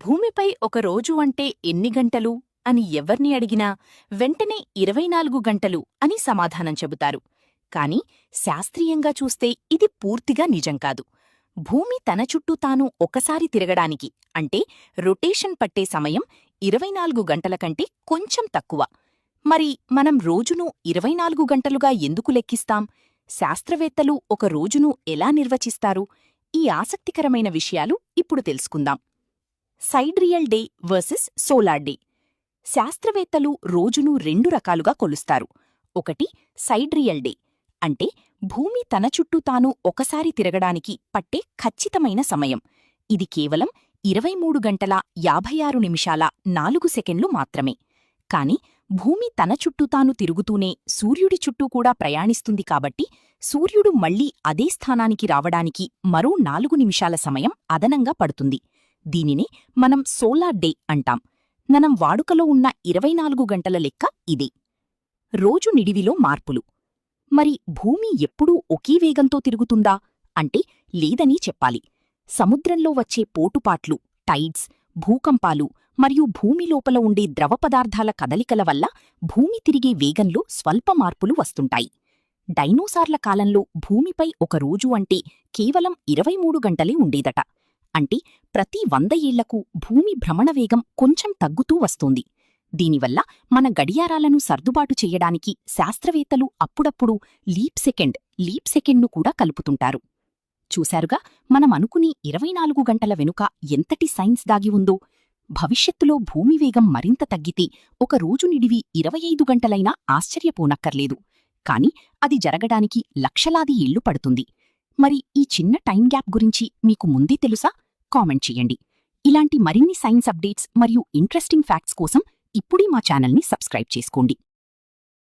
భూమిపై ఒక రోజు అంటే ఎన్ని గంటలు అని ఎవర్ని అడిగినా వెంటనే 24 గంటలు అని సమాధానం చెబుతారు. కాని శాస్త్రీయంగా చూస్తే ఇది పూర్తిగా నిజం కాదు. భూమి తన చుట్టూ తాను ఒకసారి తిరగడానికి అంటే రొటేషన్ పట్టే సమయం 24 గంటల కంటే కొంచెం తక్కువ. మరి మనం రోజును 24 గంటలుగా ఎందుకు లెక్కిస్తాం? శాస్త్రవేత్తలు ఒక రోజును ఎలా నిర్వచిస్తారు? ఈ ఆసక్తికరమైన విషయాలు ఇప్పుడు తెలుసుకుందాం. సైడ్రియల్ డే వర్సెస్ సోలార్ డే. శాస్త్రవేత్తలు రోజును 2 రకాలుగా కొలుస్తారు. ఒకటి సైడ్రియల్ డే, అంటే భూమి తన చుట్టూ తాను ఒకసారి తిరగడానికి పట్టే ఖచ్చితమైన సమయం. ఇది కేవలం 23 గంటల 56 నిమిషాల 4 సెకండ్లు మాత్రమే. కాని భూమి తన చుట్టూ తాను తిరుగుతూనే సూర్యుడి చుట్టూ కూడా ప్రయాణిస్తుంది కాబట్టి సూర్యుడు మళ్లీ అదే స్థానానికి రావడానికి మరో 4 నిమిషాల సమయం అదనంగా పడుతుంది. దీనినే మనం సోలార్ డే అంటాం. మనం వాడుకలో ఉన్న 24 గంటల లెక్క ఇదే. రోజు నిడివిలో మార్పులు. మరి భూమి ఎప్పుడూ ఒకే వేగంతో తిరుగుతుందా అంటే లేదని చెప్పాలి. సముద్రంలో వచ్చే పోటుపాట్లు, టైడ్స్, భూకంపాలు మరియు భూమి లోపల ఉండే ద్రవ పదార్థాల కదలికల వల్ల భూమి తిరిగే వేగంలో స్వల్ప మార్పులు వస్తుంటాయి. డైనోసార్ల కాలంలో భూమిపై ఒక రోజు అంటే కేవలం 23 గంటలే ఉండేదట. అంటే ప్రతి 100 ఏళ్లకు భూమి భ్రమణవేగం కొంచెం తగ్గుతూ వస్తోంది. దీనివల్ల మన గడియారాలను సర్దుబాటు చెయ్యడానికి శాస్త్రవేత్తలు అప్పుడప్పుడు లీప్ సెకండ్ను కూడా కలుపుతుంటారు. చూశారుగా, మనం అనుకుని 24 గంటల వెనుక ఎంతటి సైన్స్ దాగి ఉందో. భవిష్యత్తులో భూమి వేగం మరింత తగ్గితే ఒక రోజు నిడివి 25 గంటలైనా ఆశ్చర్యపోనక్కర్లేదు. కాని అది జరగడానికి లక్షలాది ఏళ్లు పడుతుంది. మరి ఈ చిన్న టైం గ్యాప్ గురించి మీకు ముందే తెలుసా? కామెంట్ చెయ్యండి. ఇలాంటి మరిన్ని సైన్స్ అప్డేట్స్ మరియు ఇంట్రెస్టింగ్ ఫ్యాక్ట్స్ కోసం ఇప్పుడే మా ఛానల్ని సబ్స్క్రైబ్ చేసుకోండి.